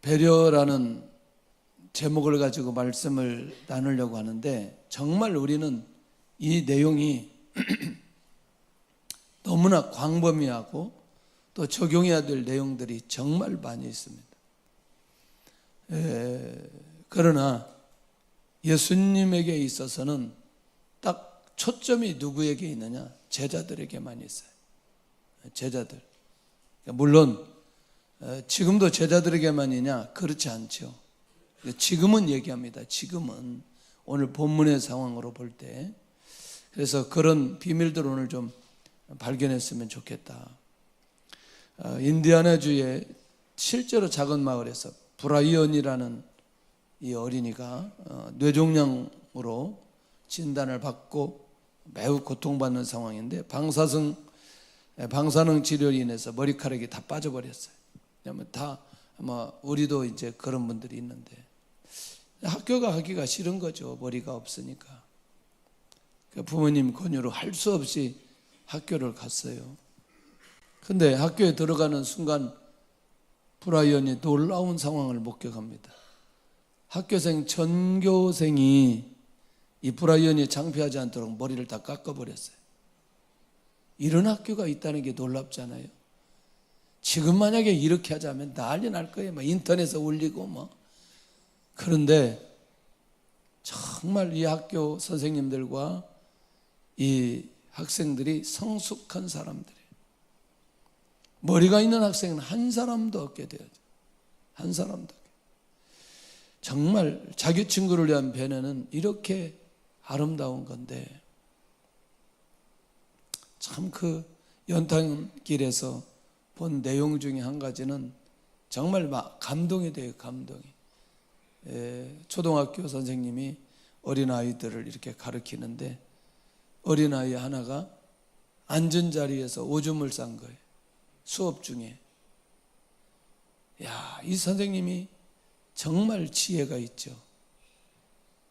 배려라는 제목을 가지고 말씀을 나누려고 하는데, 정말 우리는 이 내용이 너무나 광범위하고 또 적용해야 될 내용들이 정말 많이 있습니다. 그러나 예수님에게 있어서는 딱 초점이 누구에게 있느냐? 제자들에게만 있어요. 제자들. 물론 지금도 제자들에게만이냐? 그렇지 않죠. 지금은 얘기합니다. 지금은 오늘 본문의 상황으로 볼 때. 그래서 그런 비밀들을 오늘 좀 발견했으면 좋겠다. 인디아나주의 실제로 작은 마을에서 브라이언이라는 이 어린이가 뇌종양으로 진단을 받고 매우 고통받는 상황인데, 방사능 치료로 인해서 머리카락이 다 빠져버렸어요. 아마 우리도 이제 그런 분들이 있는데, 학교가 하기가 싫은 거죠. 머리가 없으니까. 부모님 권유로 할 수 없이 학교를 갔어요. 근데 학교에 들어가는 순간 브라이언이 놀라운 상황을 목격합니다. 학교생 전교생이 이 브라이언이 창피하지 않도록 머리를 다 깎아버렸어요. 이런 학교가 있다는 게 놀랍잖아요. 지금 만약에 이렇게 하자면 난리 날 거예요. 막 인터넷에 올리고 뭐. 그런데 정말 이 학교 선생님들과 이 학생들이 성숙한 사람들이에요. 머리가 있는 학생은 한 사람도 없게 되어져. 한 사람도. 정말 자기 친구를 위한 배려는 이렇게 아름다운 건데, 참 그 연탄길에서 본 내용 중에 한 가지는 정말 감동이 돼요. 감동이. 초등학교 선생님이 어린아이들을 이렇게 가르치는데, 어린아이 하나가 앉은 자리에서 오줌을 싼 거예요. 수업 중에. 이 선생님이 정말 지혜가 있죠.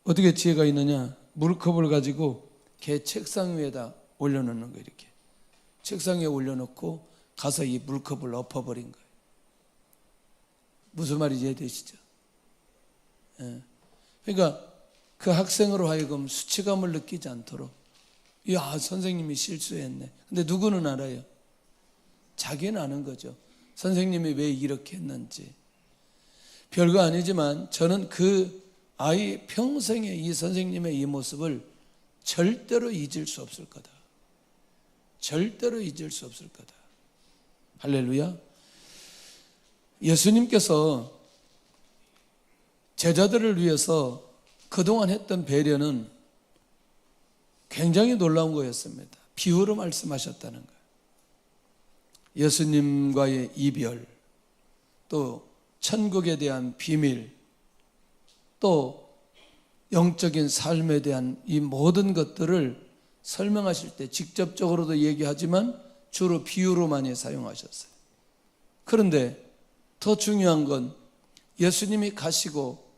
어떻게 지혜가 있느냐? 물컵을 가지고 걔 책상 위에다 올려놓는 거예요. 이렇게 책상 위에 올려놓고 가서 이 물컵을 엎어버린 거예요. 무슨 말인지 이해되시죠? 그러니까 그 학생으로 하여금 수치감을 느끼지 않도록, 선생님이 실수했네. 근데 누구는 알아요? 자기는 아는 거죠. 선생님이 왜 이렇게 했는지. 별거 아니지만 저는 그 아이 평생에 이 선생님의 이 모습을 절대로 잊을 수 없을 거다. 절대로 잊을 수 없을 거다. 할렐루야. 예수님께서 제자들을 위해서 그동안 했던 배려는 굉장히 놀라운 거였습니다. 비유로 말씀하셨다는 거예요. 예수님과의 이별, 또 천국에 대한 비밀, 또 영적인 삶에 대한 이 모든 것들을 설명하실 때 직접적으로도 얘기하지만 주로 비유로 많이 사용하셨어요. 그런데 더 중요한 건 예수님이 가시고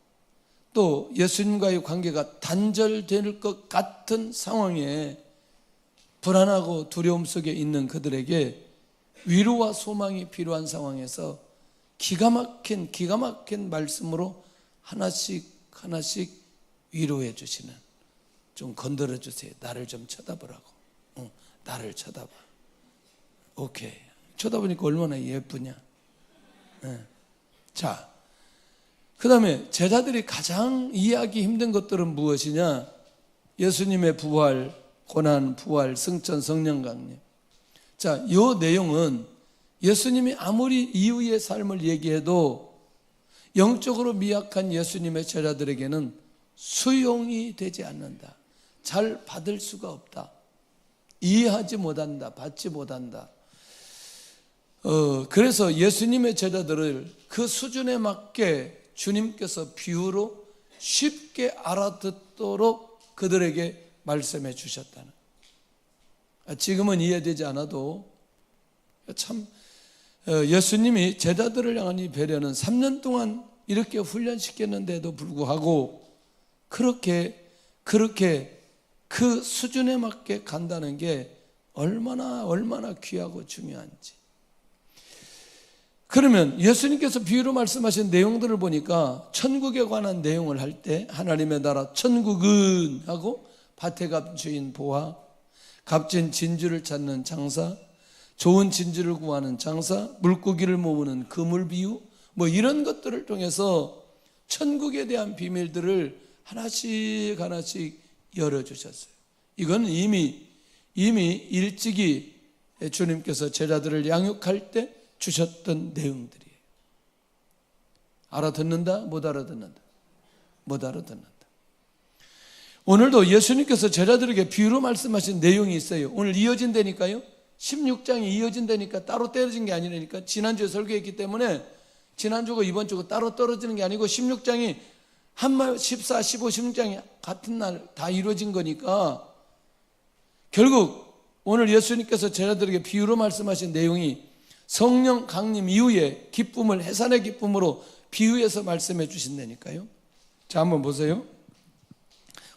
또 예수님과의 관계가 단절될 것 같은 상황에 불안하고 두려움 속에 있는 그들에게 위로와 소망이 필요한 상황에서 기가 막힌 말씀으로 하나씩 위로해 주시는, 좀 건드려 주세요. 나를 좀 쳐다보라고. 나를 쳐다봐. 오케이. 쳐다보니까 얼마나 예쁘냐. 자, 그 다음에 제자들이 가장 이해하기 힘든 것들은 무엇이냐? 예수님의 부활, 고난, 부활, 승천, 성령 강림. 자, 이 내용은 예수님이 아무리 이후의 삶을 얘기해도 영적으로 미약한 예수님의 제자들에게는 수용이 되지 않는다. 잘 받을 수가 없다. 이해하지 못한다. 받지 못한다. 그래서 예수님의 제자들을 그 수준에 맞게 주님께서 비유로 쉽게 알아듣도록 그들에게 말씀해 주셨다는. 지금은 이해되지 않아도 참 예수님이 제자들을 향한 이 배려는 3년 동안 이렇게 훈련시켰는데도 불구하고 그렇게 그 수준에 맞게 간다는 게 얼마나 귀하고 중요한지. 그러면 예수님께서 비유로 말씀하신 내용들을 보니까 천국에 관한 내용을 할 때 하나님의 나라 천국은 하고 밭에 값 주인 보아, 값진 진주를 찾는 장사, 좋은 진주를 구하는 장사, 물고기를 모으는 그물 비유, 뭐 이런 것들을 통해서 천국에 대한 비밀들을 하나씩 열어주셨어요. 이건 이미 일찍이 주님께서 제자들을 양육할 때 주셨던 내용들이에요. 알아듣는다? 못 알아듣는다? 못 알아듣는다. 오늘도 예수님께서 제자들에게 비유로 말씀하신 내용이 있어요. 오늘 이어진다니까요. 16장이 이어진다니까, 따로 떨어진 게 아니라니까. 지난주에 설교했기 때문에 지난주가 이번 주가 따로 떨어지는 게 아니고 16장이 한말 14, 15, 16장이 같은 날 다 이루어진 거니까 결국 오늘 예수님께서 제자들에게 비유로 말씀하신 내용이 성령 강림 이후에 기쁨을 해산의 기쁨으로 비유해서 말씀해 주신다니까요. 자, 한번 보세요.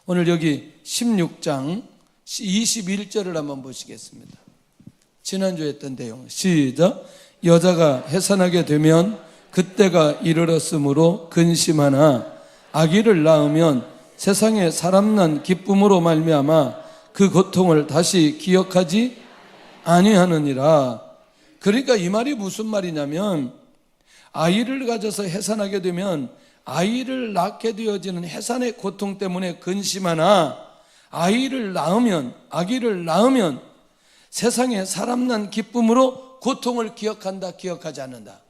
오늘 여기 16장 21절을 한번 보시겠습니다. 지난주에 했던 내용 시작. 여자가 해산하게 되면 그때가 이르렀으므로 근심하나 아기를 낳으면 세상에 사람 난 기쁨으로 말미암아 그 고통을 다시 기억하지 아니하느니라. 그러니까 이 말이 무슨 말이냐면 아이를 가져서 해산하게 되면 아이를 낳게 되어지는 해산의 고통 때문에 근심하나 아기를 낳으면 세상에 사람 난 기쁨으로 고통을 기억한다, 기억하지 않는다?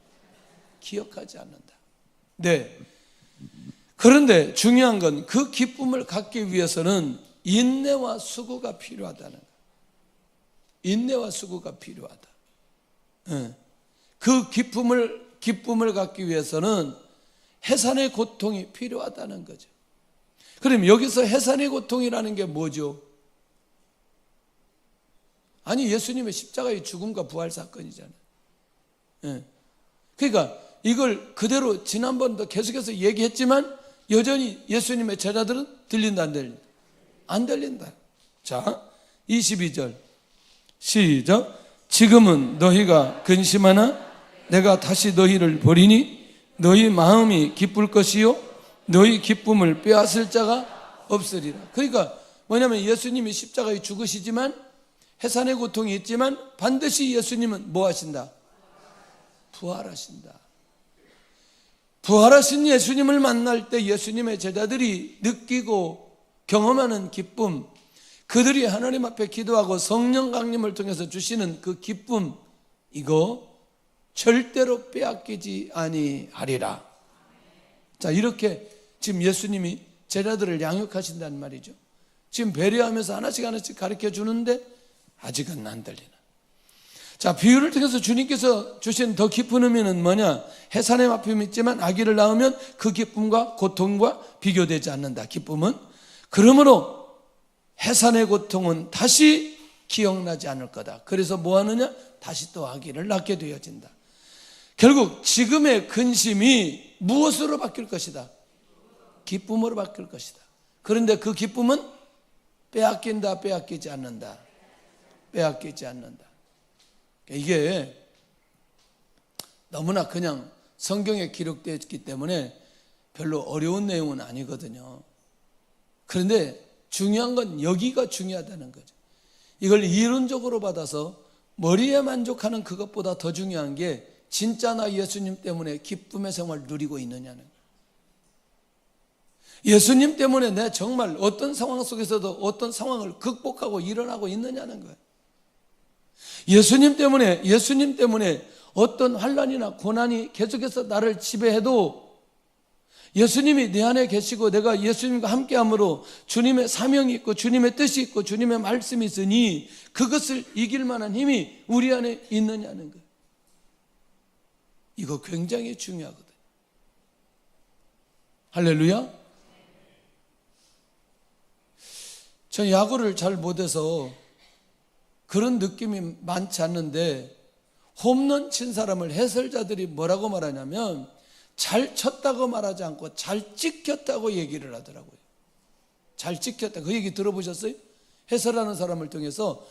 기억하지 않는다. 네. 그런데 중요한 건 그 기쁨을 갖기 위해서는 인내와 수고가 필요하다는 거예요. 인내와 수고가 필요하다. 그 기쁨을 갖기 위해서는 해산의 고통이 필요하다는 거죠. 그럼 여기서 해산의 고통이라는 게 뭐죠? 아니, 예수님의 십자가의 죽음과 부활 사건이잖아요. 그러니까 이걸 그대로 지난번도 계속해서 얘기했지만 여전히 예수님의 제자들은 들린다, 안 들린다? 안 들린다. 자, 22절 시작. 지금은 너희가 근심하나 내가 다시 너희를 버리니 너희 마음이 기쁠 것이요 너희 기쁨을 빼앗을 자가 없으리라. 그러니까 뭐냐면 예수님이 십자가에 죽으시지만 해산의 고통이 있지만 반드시 예수님은 뭐 하신다? 부활하신다. 부활하신 예수님을 만날 때 예수님의 제자들이 느끼고 경험하는 기쁨, 그들이 하나님 앞에 기도하고 성령 강림을 통해서 주시는 그 기쁨, 이거 절대로 빼앗기지 아니하리라. 자, 이렇게 지금 예수님이 제자들을 양육하신다는 말이죠. 지금 배려하면서 하나씩 가르쳐 주는데 아직은 안 들리는. 자, 비유를 통해서 주님께서 주신 더 깊은 의미는 뭐냐? 해산의 아픔이 있지만 아기를 낳으면 그 기쁨과 고통과 비교되지 않는다. 기쁨은. 그러므로 해산의 고통은 다시 기억나지 않을 거다. 그래서 뭐 하느냐? 다시 또 아기를 낳게 되어진다. 결국 지금의 근심이 무엇으로 바뀔 것이다? 기쁨으로 바뀔 것이다. 그런데 그 기쁨은 빼앗긴다, 빼앗기지 않는다. 빼앗기지 않는다. 이게 너무나 그냥 성경에 기록되어 있기 때문에 별로 어려운 내용은 아니거든요. 그런데 중요한 건 여기가 중요하다는 거죠. 이걸 이론적으로 받아서 머리에 만족하는 그것보다 더 중요한 게 진짜 나 예수님 때문에 기쁨의 생활을 누리고 있느냐는 거예요. 예수님 때문에 내 정말 어떤 상황 속에서도 어떤 상황을 극복하고 일어나고 있느냐는 거예요. 예수님 때문에 어떤 환난이나 고난이 계속해서 나를 지배해도 예수님이 내 안에 계시고 내가 예수님과 함께함으로 주님의 사명이 있고 주님의 뜻이 있고 주님의 말씀이 있으니 그것을 이길 만한 힘이 우리 안에 있느냐는 거예요. 이거 굉장히 중요하거든요. 할렐루야. 전 야구를 잘 못해서 그런 느낌이 많지 않는데 홈런 친 사람을 해설자들이 뭐라고 말하냐면 잘 쳤다고 말하지 않고 잘 찍혔다고 얘기를 하더라고요. 잘 찍혔다. 그 얘기 들어보셨어요? 해설하는 사람을 통해서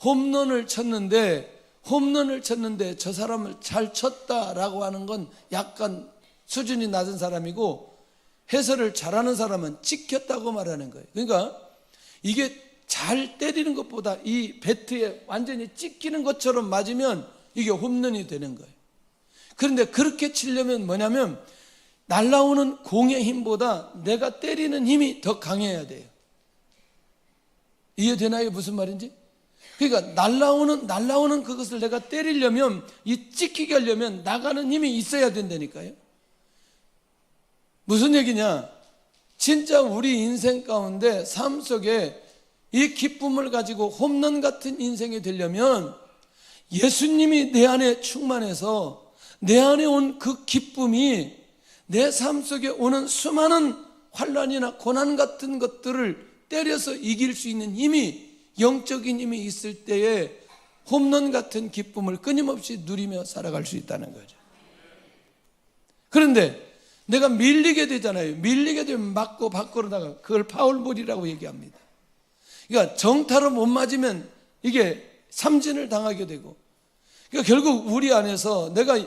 홈런을 쳤는데 홈런을 쳤는데 저 사람을 잘 쳤다라고 하는 건 약간 수준이 낮은 사람이고, 해설을 잘하는 사람은 찍혔다고 말하는 거예요. 그러니까 이게 잘 때리는 것보다 이 배트에 완전히 찍히는 것처럼 맞으면 이게 홈런이 되는 거예요. 그런데 그렇게 치려면 뭐냐면 날아오는 공의 힘보다 내가 때리는 힘이 더 강해야 돼요. 이해되나요? 무슨 말인지? 그러니까 날아오는 그것을 내가 때리려면, 이 찍히게 하려면 나가는 힘이 있어야 된다니까요. 무슨 얘기냐? 진짜 우리 인생 가운데 삶 속에 이 기쁨을 가지고 홈런 같은 인생이 되려면 예수님이 내 안에 충만해서 내 안에 온 그 기쁨이 내 삶 속에 오는 수많은 환난이나 고난 같은 것들을 때려서 이길 수 있는 힘이, 영적인 힘이 있을 때에 홈런 같은 기쁨을 끊임없이 누리며 살아갈 수 있다는 거죠. 그런데 내가 밀리게 되잖아요. 밀리게 되면 맞고 밖으로 나가. 그걸 파울볼이라고 얘기합니다. 그러니까 정타로 못 맞으면 이게 삼진을 당하게 되고, 그러니까 결국 우리 안에서 내가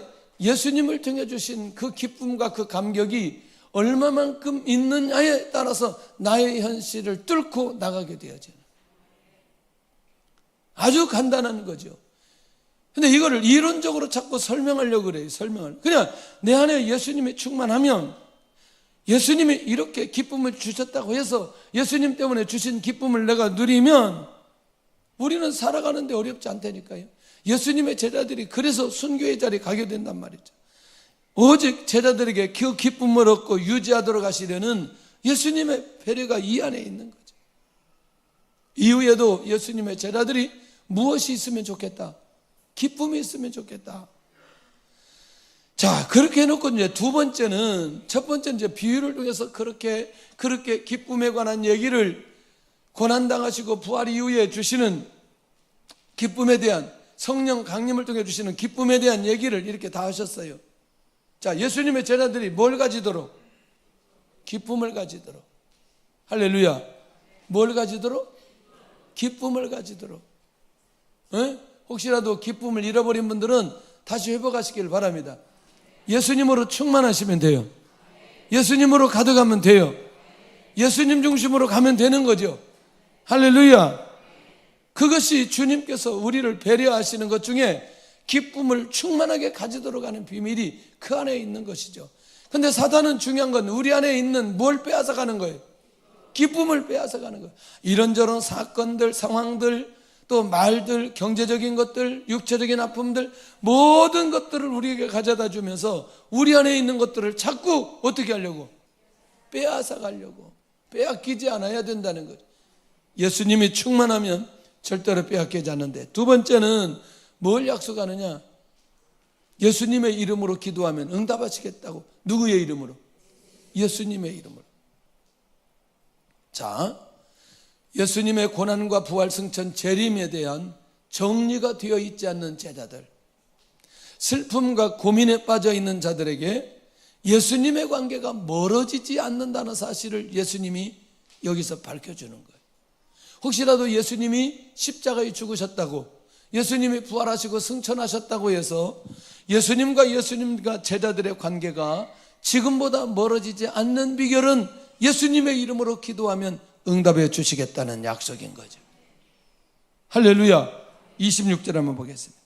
예수님을 통해 주신 그 기쁨과 그 감격이 얼마만큼 있느냐에 따라서 나의 현실을 뚫고 나가게 되어지는, 아주 간단한 거죠. 근데 이거를 이론적으로 자꾸 설명하려고 그래요. 설명을. 그냥 내 안에 예수님이 충만하면, 예수님이 이렇게 기쁨을 주셨다고 해서 예수님 때문에 주신 기쁨을 내가 누리면 우리는 살아가는데 어렵지 않다니까요. 예수님의 제자들이 그래서 순교의 자리에 가게 된단 말이죠. 오직 제자들에게 그 기쁨을 얻고 유지하도록 하시려는 예수님의 배려가 이 안에 있는 거죠. 이후에도 예수님의 제자들이 무엇이 있으면 좋겠다? 기쁨이 있으면 좋겠다. 자, 그렇게 해놓고 이제 두 번째는, 첫 번째는 이제 비유를 통해서 그렇게 기쁨에 관한 얘기를, 고난당하시고 부활 이후에 주시는 기쁨에 대한, 성령 강림을 통해 주시는 기쁨에 대한 얘기를 이렇게 다 하셨어요. 자, 예수님의 제자들이 뭘 가지도록? 기쁨을 가지도록. 할렐루야. 뭘 가지도록? 기쁨을 가지도록. 혹시라도 기쁨을 잃어버린 분들은 다시 회복하시길 바랍니다. 예수님으로 충만하시면 돼요. 예수님으로 가득하면 돼요. 예수님 중심으로 가면 되는 거죠. 할렐루야. 그것이 주님께서 우리를 배려하시는 것 중에 기쁨을 충만하게 가지도록 하는 비밀이 그 안에 있는 것이죠. 근데 사단은 중요한 건 우리 안에 있는 뭘 빼앗아가는 거예요? 기쁨을 빼앗아가는 거예요. 이런저런 사건들, 상황들, 또 말들, 경제적인 것들, 육체적인 아픔들, 모든 것들을 우리에게 가져다 주면서 우리 안에 있는 것들을 자꾸 어떻게 하려고? 빼앗아가려고. 빼앗기지 않아야 된다는 거죠. 예수님이 충만하면 절대로 빼앗기지 않는데, 두 번째는 뭘 약속하느냐? 예수님의 이름으로 기도하면 응답하시겠다고. 누구의 이름으로? 예수님의 이름으로. 자, 예수님의 고난과 부활, 승천, 재림에 대한 정리가 되어 있지 않는 제자들, 슬픔과 고민에 빠져 있는 자들에게 예수님의 관계가 멀어지지 않는다는 사실을 예수님이 여기서 밝혀주는 거예요. 혹시라도 예수님이 십자가에 죽으셨다고, 예수님이 부활하시고 승천하셨다고 해서 예수님과 제자들의 관계가 지금보다 멀어지지 않는 비결은 예수님의 이름으로 기도하면 응답해 주시겠다는 약속인 거죠. 할렐루야. 26절 한번 보겠습니다.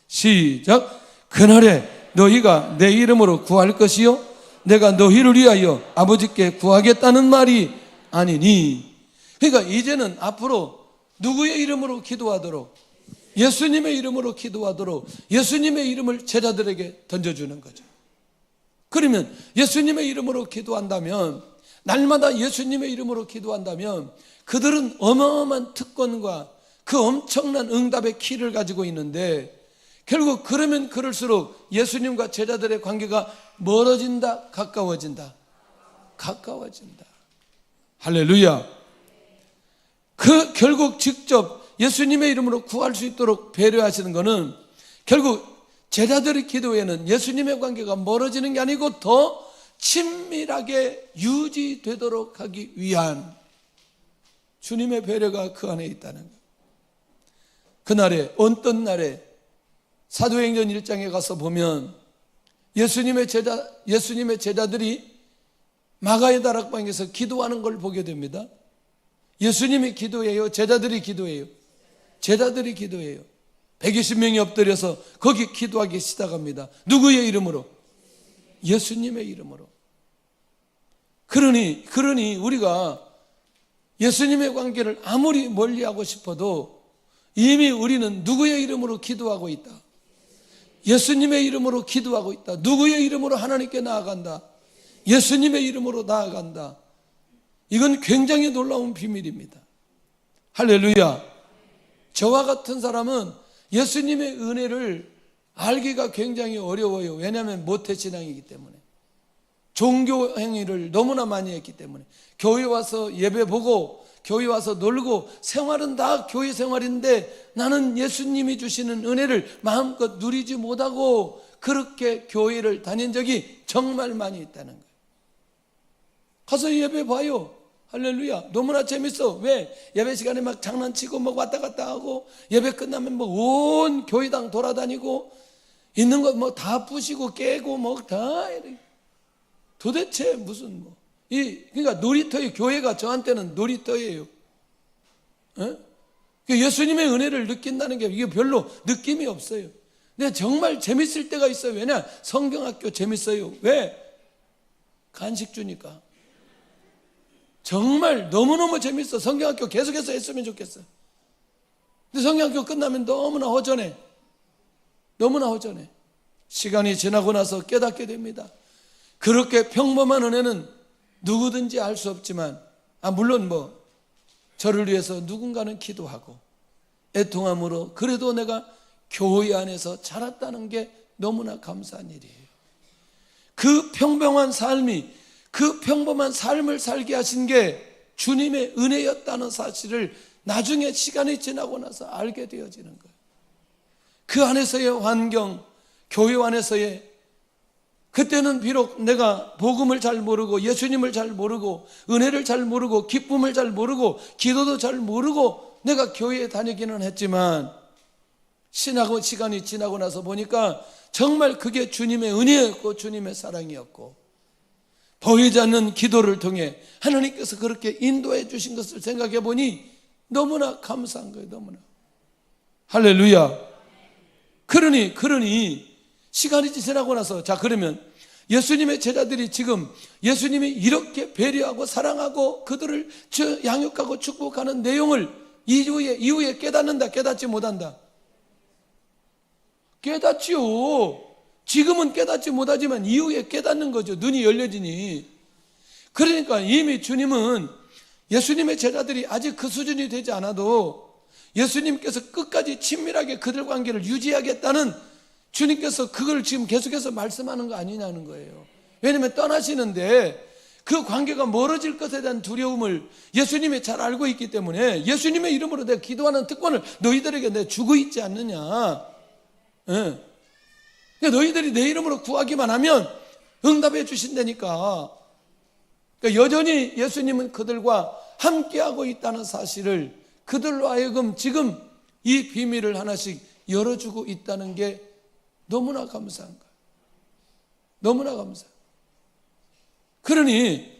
시작. 그날에 너희가 내 이름으로 구할 것이요 내가 너희를 위하여 아버지께 구하겠다는 말이 아니니. 그러니까 이제는 앞으로 누구의 이름으로 기도하도록? 예수님의 이름으로 기도하도록 예수님의 이름을 제자들에게 던져주는 거죠. 그러면 예수님의 이름으로 기도한다면, 날마다 예수님의 이름으로 기도한다면 그들은 어마어마한 특권과 그 엄청난 응답의 키를 가지고 있는데, 결국 그러면 그럴수록 예수님과 제자들의 관계가 멀어진다, 가까워진다? 가까워진다. 할렐루야. 결국 직접 예수님의 이름으로 구할 수 있도록 배려하시는 것은 결국 제자들의 기도에는 예수님의 관계가 멀어지는 게 아니고 더 친밀하게 유지되도록 하기 위한 주님의 배려가 그 안에 있다는 것. 그날에, 어떤 날에 사도행전 1장에 가서 보면 예수님의 제자들이 마가의 다락방에서 기도하는 걸 보게 됩니다. 예수님이 기도해요? 제자들이 기도해요? 제자들이 기도해요. 120명이 엎드려서 거기 기도하기 시작합니다. 누구의 이름으로? 예수님의 이름으로. 그러니 우리가 예수님의 관계를 아무리 멀리하고 싶어도 이미 우리는 누구의 이름으로 기도하고 있다? 예수님의 이름으로 기도하고 있다. 누구의 이름으로 하나님께 나아간다? 예수님의 이름으로 나아간다. 이건 굉장히 놀라운 비밀입니다. 할렐루야. 저와 같은 사람은 예수님의 은혜를 알기가 굉장히 어려워요. 왜냐하면 모태신앙이기 때문에, 종교 행위를 너무나 많이 했기 때문에, 교회 와서 예배 보고 교회 와서 놀고 생활은 다 교회 생활인데 나는 예수님이 주시는 은혜를 마음껏 누리지 못하고 그렇게 교회를 다닌 적이 정말 많이 있다는 거예요. 가서 예배 봐요. 할렐루야. 너무나 재밌어. 왜? 예배 시간에 막 장난치고 막 왔다 갔다 하고, 예배 끝나면 뭐 온 교회당 돌아다니고 있는 거 뭐 다 부시고 깨고 뭐 다 이래. 도대체 무슨 그러니까 놀이터예요. 교회가 저한테는 놀이터예요. 예수님의 은혜를 느낀다는 게 이게 별로 느낌이 없어요. 근데 정말 재밌을 때가 있어요. 왜냐? 성경학교 재밌어요. 왜? 간식 주니까. 정말 너무너무 재밌어. 성경학교 계속해서 했으면 좋겠어. 근데 성경학교 끝나면 너무나 허전해. 너무나 허전해. 시간이 지나고 나서 깨닫게 됩니다. 그렇게 평범한 은혜는 누구든지 알 수 없지만, 물론 저를 위해서 누군가는 기도하고 애통함으로 그래도 내가 교회 안에서 자랐다는 게 너무나 감사한 일이에요. 그 평범한 삶을 살게 하신 게 주님의 은혜였다는 사실을 나중에 시간이 지나고 나서 알게 되어지는 거예요. 그 안에서의 환경, 교회 안에서의, 그때는 비록 내가 복음을 잘 모르고 예수님을 잘 모르고 은혜를 잘 모르고 기쁨을 잘 모르고 기도도 잘 모르고 내가 교회에 다니기는 했지만, 시간이 지나고 나서 보니까 정말 그게 주님의 은혜였고 주님의 사랑이었고, 보이지 않는 기도를 통해 하나님께서 그렇게 인도해 주신 것을 생각해 보니 너무나 감사한 거예요. 너무나. 할렐루야. 그러니 시간이 지나고 나서, 그러면 예수님의 제자들이 지금 예수님이 이렇게 배려하고 사랑하고 그들을 양육하고 축복하는 내용을 이후에 깨닫는다, 깨닫지 못한다? 깨닫지요. 지금은 깨닫지 못하지만 이후에 깨닫는 거죠. 눈이 열려지니. 그러니까 이미 주님은 예수님의 제자들이 아직 그 수준이 되지 않아도 예수님께서 끝까지 친밀하게 그들 관계를 유지하겠다는, 주님께서 그걸 지금 계속해서 말씀하는 거 아니냐는 거예요. 왜냐하면 떠나시는데 그 관계가 멀어질 것에 대한 두려움을 예수님이 잘 알고 있기 때문에, 예수님의 이름으로 내가 기도하는 특권을 너희들에게 내가 주고 있지 않느냐. 너희들이 내 이름으로 구하기만 하면 응답해 주신다니까. 그러니까 여전히 예수님은 그들과 함께하고 있다는 사실을 그들로 하여금 지금 이 비밀을 하나씩 열어주고 있다는 게 너무나 감사한 거예요. 너무나 감사해요. 그러니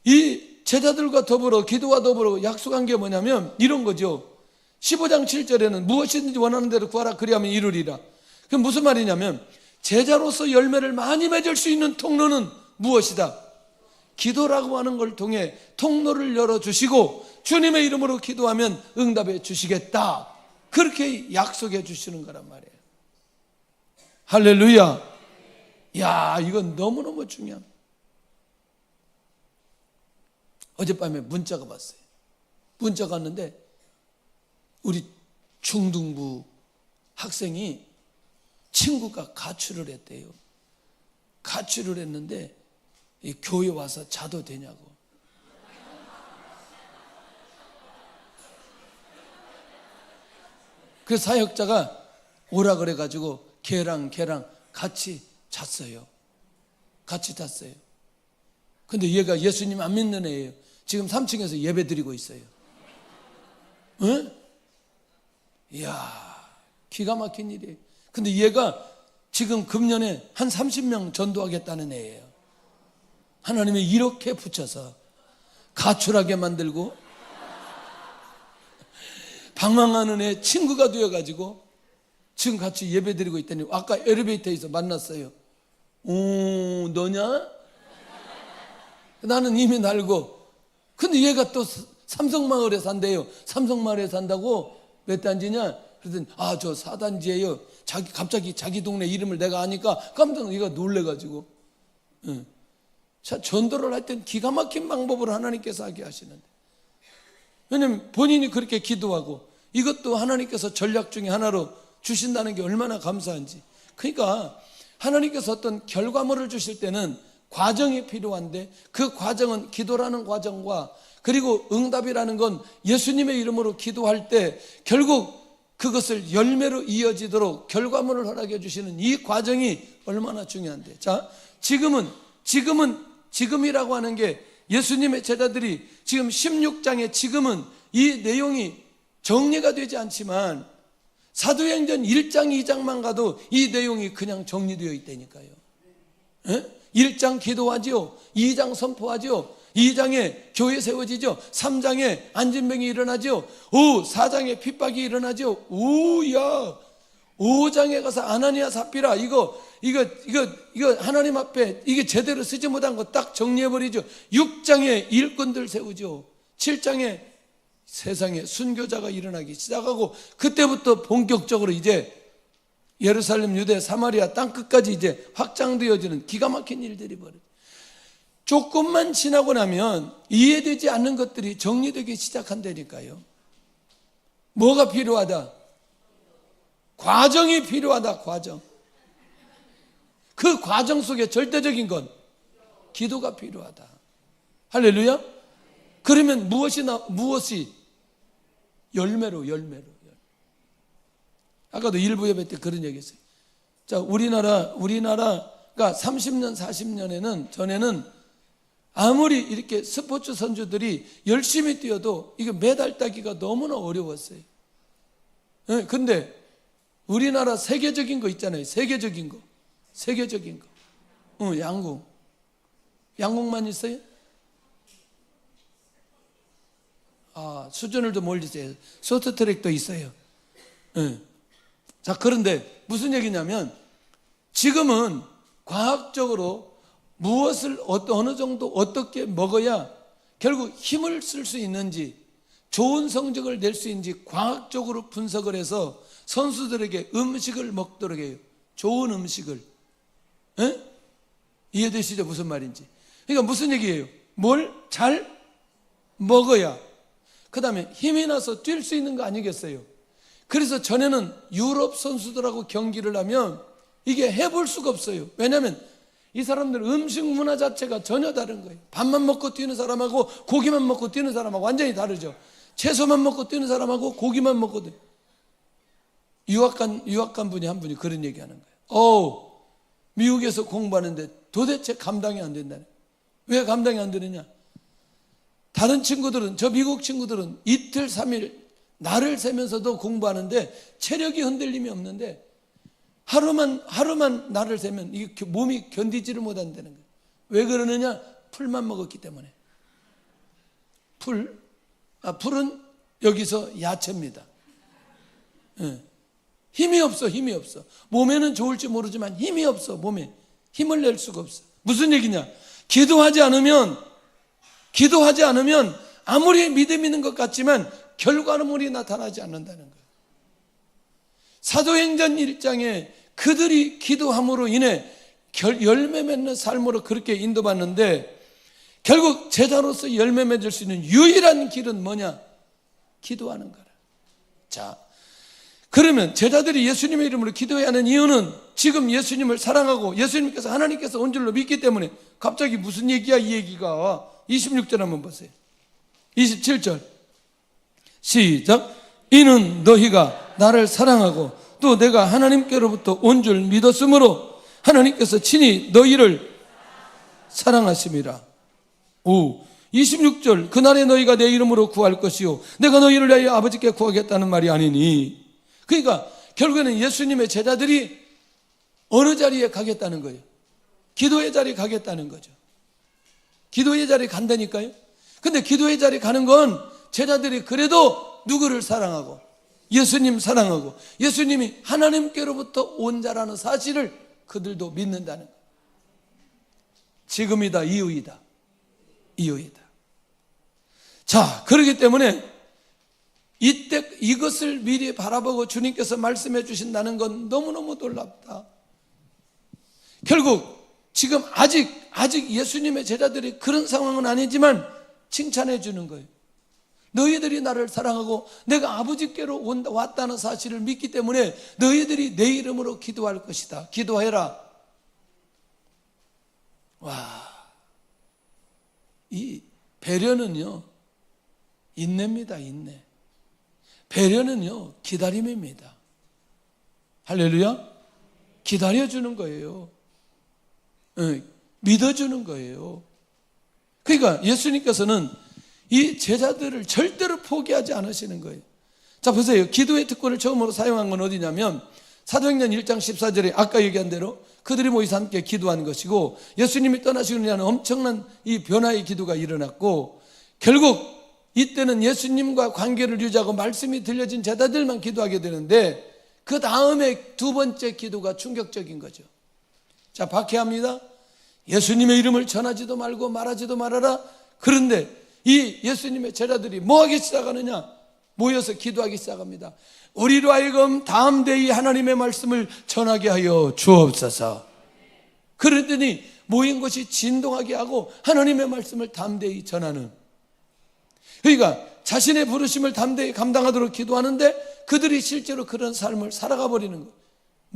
이 제자들과 더불어, 기도와 더불어 약속한 게 뭐냐면 이런 거죠. 15장 7절에는 무엇이든지 원하는 대로 구하라 그리하면 이루리라. 그럼 무슨 말이냐면, 제자로서 열매를 많이 맺을 수 있는 통로는 무엇이다? 기도라고 하는 걸 통해 통로를 열어주시고 주님의 이름으로 기도하면 응답해 주시겠다. 그렇게 약속해 주시는 거란 말이에요. 할렐루야. 야, 이건 너무너무 중요한. 어젯밤에 문자가 왔어요. 문자가 왔는데 우리 중등부 학생이 친구가 가출을 했대요. 가출을 했는데 이 교회 와서 자도 되냐고. 그 사역자가 오라 그래가지고 걔랑 같이 잤어요. 같이 잤어요. 근데 얘가 예수님 안 믿는 애예요. 지금 3층에서 예배 드리고 있어요. 응? 이야, 기가 막힌 일이에요. 근데 얘가 지금 금년에 한 30명 전도하겠다는 애예요. 하나님이 이렇게 붙여서 가출하게 만들고 방황하는 애 친구가 되어가지고 지금 같이 예배 드리고 있더니 아까 엘리베이터에서 만났어요. 오, 너냐? 나는 이미 날고. 근데 얘가 또 삼성마을에 산대요. 삼성마을에 산다고 몇 단지냐? 그러더니 저 4단지예요. 갑자기 자기 동네 이름을 내가 아니까 깜짝 얘가 놀래가지고. 자, 전도를 할 땐 기가 막힌 방법으로 하나님께서 하게 하시는데, 왜냐면 본인이 그렇게 기도하고 이것도 하나님께서 전략 중에 하나로 주신다는 게 얼마나 감사한지. 그러니까 하나님께서 어떤 결과물을 주실 때는 과정이 필요한데, 그 과정은 기도라는 과정과 그리고 응답이라는 건 예수님의 이름으로 기도할 때 결국 그것을 열매로 이어지도록 결과물을 허락해 주시는 이 과정이 얼마나 중요한데. 자, 지금이라고 하는 게 예수님의 제자들이 지금 16장에 지금은 이 내용이 정리가 되지 않지만 사도행전 1장 2장만 가도 이 내용이 그냥 정리되어 있다니까요. 1장 기도하지요, 2장 선포하지요, 2장에 교회 세워지죠, 3장에 안진병이 일어나죠, 4장에 핍박이 일어나죠, 5장에 가서 아나니아 삽비라 이거 하나님 앞에 이게 제대로 쓰지 못한 거 딱 정리해버리죠. 6장에 일꾼들 세우죠. 7장에 세상에 순교자가 일어나기 시작하고, 그때부터 본격적으로 이제 예루살렘, 유대, 사마리아 땅끝까지 이제 확장되어지는 기가 막힌 일들이 벌어져요. 조금만 지나고 나면 이해되지 않는 것들이 정리되기 시작한다니까요. 뭐가 필요하다? 과정이 필요하다. 과정. 그 과정 속에 절대적인 건 기도가 필요하다. 할렐루야. 그러면 무엇이 열매로. 아까도 일부 예배 때 그런 얘기 했어요. 자, 우리나라가 30년 40년에는 전에는 아무리 이렇게 스포츠 선수들이 열심히 뛰어도 이거 메달 따기가 너무나 어려웠어요. 근데 우리나라 세계적인 거 있잖아요. 세계적인 거. 양궁만 있어요? 수준을 좀 올리세요. 쇼트트랙도 있어요. 자, 그런데 무슨 얘기냐면 지금은 과학적으로 무엇을 어느 정도 어떻게 먹어야 결국 힘을 쓸 수 있는지, 좋은 성적을 낼 수 있는지 과학적으로 분석을 해서 선수들에게 음식을 먹도록 해요. 좋은 음식을. 이해되시죠? 무슨 말인지. 그러니까 무슨 얘기예요? 뭘 잘 먹어야 그 다음에 힘이 나서 뛸 수 있는 거 아니겠어요? 그래서 전에는 유럽 선수들하고 경기를 하면 이게 해볼 수가 없어요. 왜냐하면 이 사람들 음식 문화 자체가 전혀 다른 거예요. 밥만 먹고 뛰는 사람하고 고기만 먹고 뛰는 사람하고 완전히 다르죠. 채소만 먹고 뛰는 사람하고 고기만 먹고 유학간 분이 한 분이 그런 얘기하는 거예요. 미국에서 공부하는데 도대체 감당이 안 된다네. 왜 감당이 안 되느냐? 다른 친구들은, 저 미국 친구들은 이틀 3일 날을 새면서도 공부하는데 체력이 흔들림이 없는데 하루만 날을 새면 이게 몸이 견디지를 못한다는 거예요. 왜 그러느냐? 풀만 먹었기 때문에. 풀은 여기서 야채입니다. 힘이 없어. 몸에는 좋을지 모르지만 힘이 없어. 몸에 힘을 낼 수가 없어. 무슨 얘기냐? 기도하지 않으면 아무리 믿음 있는 것 같지만 결과물이 나타나지 않는다는 거예요. 사도행전 1장에 그들이 기도함으로 인해 열매 맺는 삶으로 그렇게 인도받는데, 결국 제자로서 열매 맺을 수 있는 유일한 길은 뭐냐? 기도하는 거라. 자, 그러면 제자들이 예수님의 이름으로 기도해야 하는 이유는 지금 예수님을 사랑하고 예수님께서 하나님께서 온 줄로 믿기 때문에. 갑자기 무슨 얘기야 이 얘기가. 26절 한번 보세요. 27절 시작. 이는 너희가 나를 사랑하고 또 내가 하나님께로부터 온 줄 믿었으므로 하나님께서 친히 너희를 사랑하심이라. 26절 그날에 너희가 내 이름으로 구할 것이요 내가 너희를 위하여 아버지께 구하겠다는 말이 아니니. 그러니까 결국에는 예수님의 제자들이 어느 자리에 가겠다는 거예요? 기도의 자리에 가겠다는 거죠. 기도의 자리에 간다니까요. 근데 기도의 자리에 가는 건 제자들이 그래도 누구를 사랑하고 예수님 사랑하고 예수님이 하나님께로부터 온 자라는 사실을 그들도 믿는다는 거예요. 지금이다, 이후이다. 이후이다. 자, 그렇기 때문에 이때 이것을 미리 바라보고 주님께서 말씀해 주신다는 건 너무너무 놀랍다. 결국 지금 아직 예수님의 제자들이 그런 상황은 아니지만 칭찬해 주는 거예요. 너희들이 나를 사랑하고 내가 아버지께로 왔다는 사실을 믿기 때문에 너희들이 내 이름으로 기도할 것이다. 기도해라. 와, 이 배려는요, 인내입니다. 인내. 배려는요, 기다림입니다. 할렐루야. 기다려주는 거예요. 믿어주는 거예요. 그러니까 예수님께서는 이 제자들을 절대로 포기하지 않으시는 거예요. 자, 보세요. 기도의 특권을 처음으로 사용한 건 어디냐면 사도행전 1장 14절에 아까 얘기한 대로 그들이 모여서 함께 기도한 것이고 예수님이 떠나시고 나는 엄청난 이 변화의 기도가 일어났고 결국 이때는 예수님과 관계를 유지하고 말씀이 들려진 제자들만 기도하게 되는데 그 다음에 두 번째 기도가 충격적인 거죠. 자, 박해합니다. 예수님의 이름을 전하지도 말고 말하지도 말아라. 그런데 이 예수님의 제자들이 뭐 하기 시작하느냐? 모여서 기도하기 시작합니다. 우리로 하여금 담대히 하나님의 말씀을 전하게 하여 주옵소서. 그러더니 모인 것이 진동하게 하고 하나님의 말씀을 담대히 전하는, 그러니까 자신의 부르심을 담대히 감당하도록 기도하는데 그들이 실제로 그런 삶을 살아가 버리는 거예요.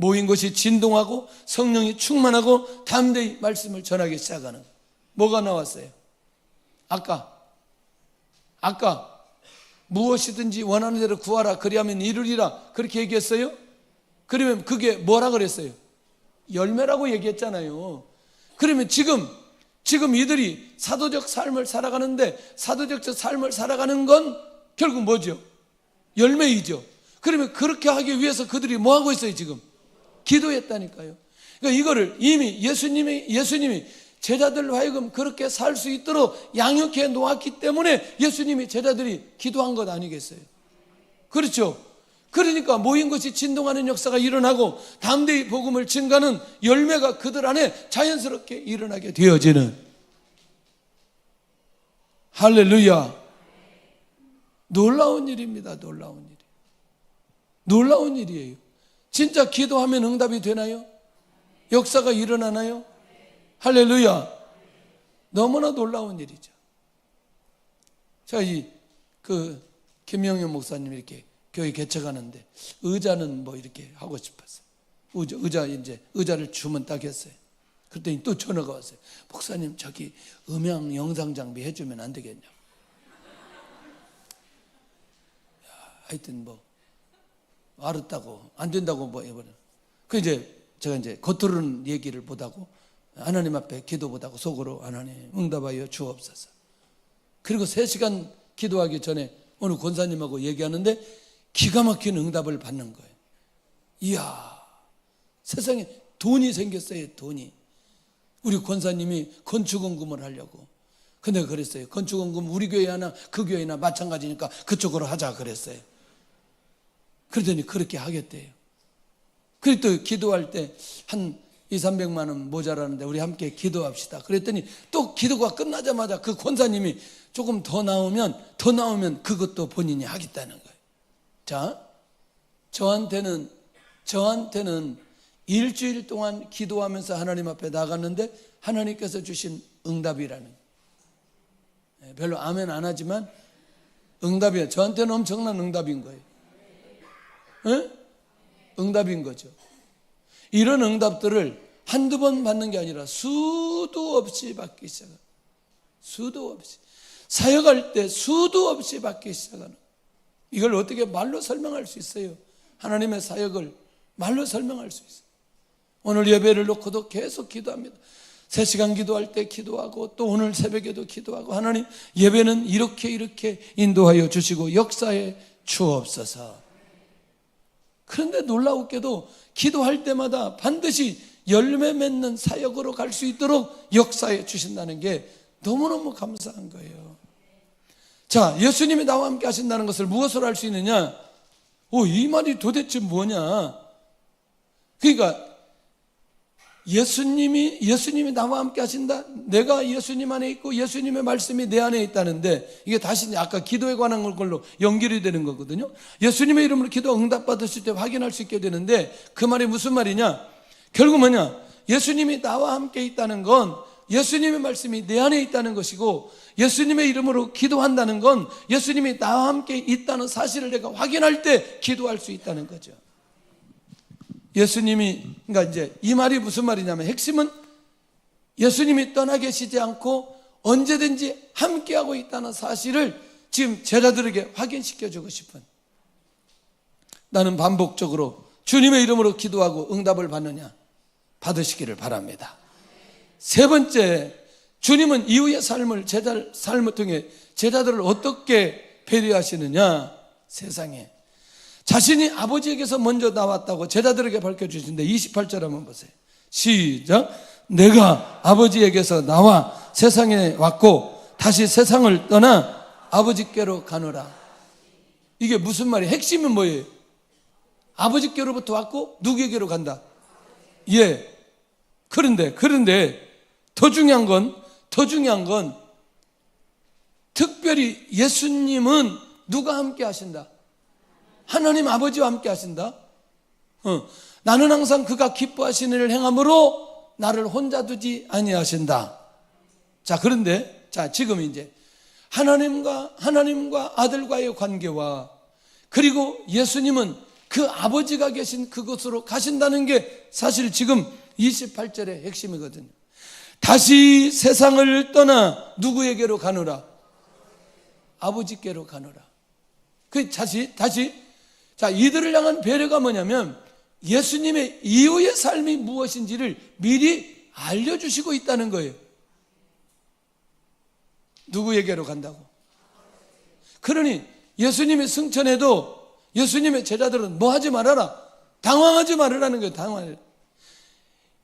모인 것이 진동하고 성령이 충만하고 담대히 말씀을 전하기 시작하는 거예요. 뭐가 나왔어요? 아까 무엇이든지 원하는 대로 구하라 그리하면 이루리라 그렇게 얘기했어요. 그러면 그게 뭐라 그랬어요? 열매라고 얘기했잖아요. 그러면 지금 이들이 사도적 삶을 살아가는데 사도적 삶을 살아가는 건 결국 뭐죠? 열매이죠. 그러면 그렇게 하기 위해서 그들이 뭐 하고 있어요? 지금 기도했다니까요. 그러니까 이거를 이미 예수님이 제자들로 하여금 그렇게 살 수 있도록 양육해 놓았기 때문에 예수님이 제자들이 기도한 것 아니겠어요? 그렇죠? 그러니까 모인 것이 진동하는 역사가 일어나고 담대히 복음을 증가하는 열매가 그들 안에 자연스럽게 일어나게 되어지는, 할렐루야. 놀라운 일입니다. 놀라운 일이에요. 진짜 기도하면 응답이 되나요? 역사가 일어나나요? 할렐루야. 너무나 놀라운 일이죠. 제가 김명현 목사님 이렇게 교회 개척하는데 의자는 뭐 이렇게 하고 싶었어요. 의자를 주문 딱 했어요. 그랬더니 또 전화가 왔어요. 목사님, 저기 음향 영상 장비 해주면 안 되겠냐고. 하여튼 뭐 알았다고 안 된다고 뭐 해버려. 제가 겉으로는 얘기를 못하고 하나님 앞에 기도 못하고 속으로 하나님 응답하여 주옵소서. 그리고 3시간 기도하기 전에 어느 권사님하고 얘기하는데 기가 막힌 응답을 받는 거예요. 이야, 세상에 돈이 생겼어요. 돈이. 우리 권사님이 건축원금을 하려고. 근데 그랬어요. 건축원금 우리 교회 하나 그 교회나 마찬가지니까 그쪽으로 하자 그랬어요. 그러더니 그렇게 하겠대요. 그리고 또 기도할 때 한 200~300만 원 모자라는데 우리 함께 기도합시다. 그랬더니 또 기도가 끝나자마자 그 권사님이 조금 더 나오면 그것도 본인이 하겠다는 거예요. 자, 저한테는 일주일 동안 기도하면서 하나님 앞에 나갔는데 하나님께서 주신 응답이라는, 별로 아멘 안 하지만 응답이에요. 저한테는 엄청난 응답인 거예요. 응답인 거죠. 이런 응답들을 한두 번 받는 게 아니라 수도 없이 받기 시작합니다. 수도 없이. 사역할 때 수도 없이 받기 시작하는, 이걸 어떻게 말로 설명할 수 있어요? 하나님의 사역을 말로 설명할 수 있어요. 오늘 예배를 놓고도 계속 기도합니다. 3시간 기도할 때 기도하고 또 오늘 새벽에도 기도하고 하나님 예배는 이렇게 인도하여 주시고 역사에 주옵소서. 그런데 놀라웠게도 기도할 때마다 반드시 열매 맺는 사역으로 갈 수 있도록 역사해 주신다는 게 너무너무 감사한 거예요. 자, 예수님이 나와 함께 하신다는 것을 무엇으로 알 수 있느냐? 이 말이 도대체 뭐냐? 그러니까 예수님이 나와 함께 하신다? 내가 예수님 안에 있고 예수님의 말씀이 내 안에 있다는데, 이게 다시 아까 기도에 관한 걸로 연결이 되는 거거든요. 예수님의 이름으로 기도 응답받으실 때 확인할 수 있게 되는데, 그 말이 무슨 말이냐? 결국 뭐냐? 예수님이 나와 함께 있다는 건 예수님의 말씀이 내 안에 있다는 것이고, 예수님의 이름으로 기도한다는 건 예수님이 나와 함께 있다는 사실을 내가 확인할 때 기도할 수 있다는 거죠. 그러니까 이제 이 말이 무슨 말이냐면, 핵심은 예수님이 떠나 계시지 않고 언제든지 함께하고 있다는 사실을 지금 제자들에게 확인시켜주고 싶은, 나는 반복적으로 주님의 이름으로 기도하고 응답을 받느냐? 받으시기를 바랍니다. 세 번째, 주님은 이후의 삶을 통해 제자들을 어떻게 배려하시느냐? 세상에 자신이 아버지에게서 먼저 나왔다고 제자들에게 밝혀주시는데 28절 한번 보세요. 시작. 내가 아버지에게서 나와 세상에 왔고 다시 세상을 떠나 아버지께로 가노라. 이게 무슨 말이에요? 핵심은 뭐예요? 아버지께로부터 왔고 누구에게로 간다? 예. 그런데 더 중요한 건 특별히 예수님은 누가 함께 하신다? 하나님 아버지와 함께 하신다. 나는 항상 그가 기뻐하시는 일을 행함으로 나를 혼자 두지 아니하신다. 자, 그런데 지금 이제 하나님과 아들과의 관계와, 그리고 예수님은 그 아버지가 계신 그곳으로 가신다는 게 사실 지금 28절의 핵심이거든요. 다시 세상을 떠나 누구에게로 가노라? 아버지께로 가노라. 다시 이들을 향한 배려가 뭐냐면, 예수님의 이후의 삶이 무엇인지를 미리 알려주시고 있다는 거예요. 누구에게로 간다고? 그러니 예수님의 승천에도 예수님의 제자들은 뭐 하지 말아라? 당황하지 말으라는 거예요.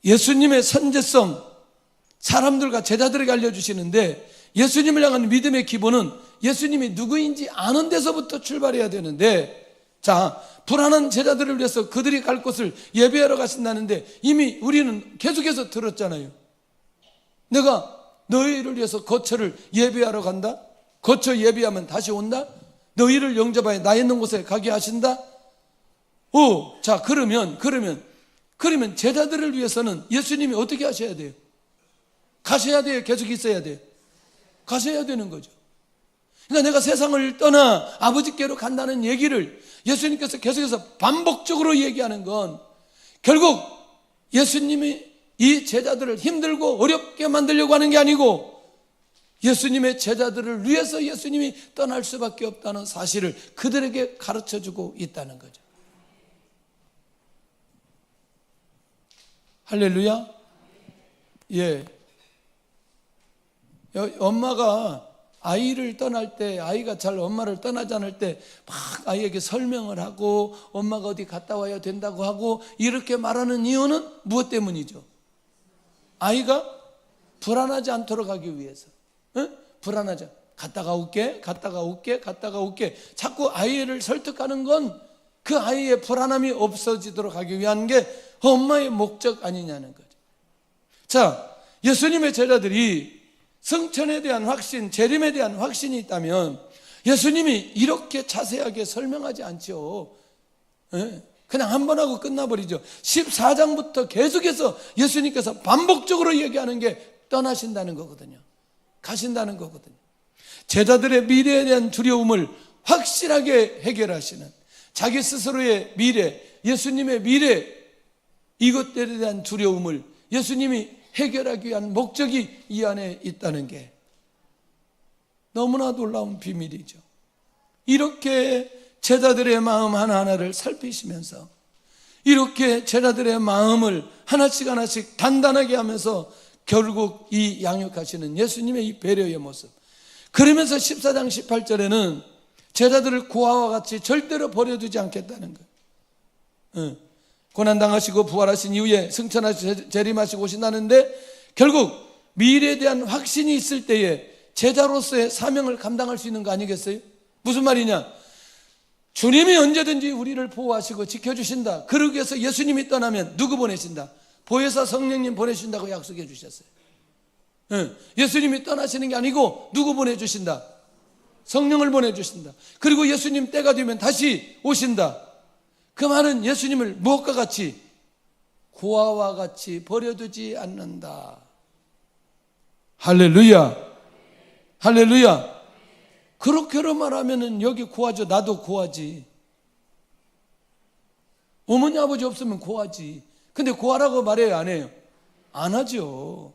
예수님의 선제성, 사람들과 제자들에게 알려주시는데, 예수님을 향한 믿음의 기본은 예수님이 누구인지 아는 데서부터 출발해야 되는데, 불안한 제자들을 위해서 그들이 갈 곳을 예배하러 가신다는데 이미 우리는 계속해서 들었잖아요. 내가 너희를 위해서 거처를 예배하러 간다? 거처 예배하면 다시 온다? 너희를 영접하여 나 있는 곳에 가게 하신다? 그러면 제자들을 위해서는 예수님이 어떻게 하셔야 돼요? 가셔야 돼요? 계속 있어야 돼요? 가셔야 되는 거죠. 그러니까 내가 세상을 떠나 아버지께로 간다는 얘기를 예수님께서 계속해서 반복적으로 얘기하는 건, 결국 예수님이 이 제자들을 힘들고 어렵게 만들려고 하는 게 아니고, 예수님의 제자들을 위해서 예수님이 떠날 수밖에 없다는 사실을 그들에게 가르쳐주고 있다는 거죠. 할렐루야. 예. 엄마가 아이를 떠날 때, 아이가 잘 엄마를 떠나지 않을 때 막 아이에게 설명을 하고 엄마가 어디 갔다 와야 된다고 하고 이렇게 말하는 이유는 무엇 때문이죠? 아이가 불안하지 않도록 하기 위해서. 불안하지, 갔다가 올게. 자꾸 아이를 설득하는 건 그 아이의 불안함이 없어지도록 하기 위한 게 엄마의 목적 아니냐는 거죠. 예수님의 제자들이 승천에 대한 확신, 재림에 대한 확신이 있다면 예수님이 이렇게 자세하게 설명하지 않죠. 그냥 한 번 하고 끝나버리죠. 14장부터 계속해서 예수님께서 반복적으로 얘기하는 게 떠나신다는 거거든요. 가신다는 거거든요. 제자들의 미래에 대한 두려움을 확실하게 해결하시는, 자기 스스로의 미래, 예수님의 미래, 이것들에 대한 두려움을 예수님이 해결하기 위한 목적이 이 안에 있다는 게 너무나 놀라운 비밀이죠. 이렇게 제자들의 마음 하나하나를 살피시면서, 이렇게 제자들의 마음을 하나씩 단단하게 하면서 결국 이 양육하시는 예수님의 이 배려의 모습, 그러면서 14장 18절에는 제자들을 고아와 같이 절대로 버려두지 않겠다는 거예요. 고난당하시고 부활하신 이후에 승천하시고 재림하시고 오신다는데, 결국 미래에 대한 확신이 있을 때에 제자로서의 사명을 감당할 수 있는 거 아니겠어요? 무슨 말이냐? 주님이 언제든지 우리를 보호하시고 지켜주신다. 그러기 위해서 예수님이 떠나면 누구 보내신다? 보혜사 성령님 보내신다고 약속해 주셨어요. 예수님이 떠나시는 게 아니고 누구 보내주신다? 성령을 보내주신다. 그리고 예수님 때가 되면 다시 오신다. 그 말은 예수님을 무엇과 같이? 고아와 같이 버려두지 않는다. 할렐루야, 할렐루야. 그렇게로 말하면은 여기 고아죠. 나도 고아지. 어머니 아버지 없으면 고아지. 근데 고아라고 말해요, 안 해요? 안 하죠.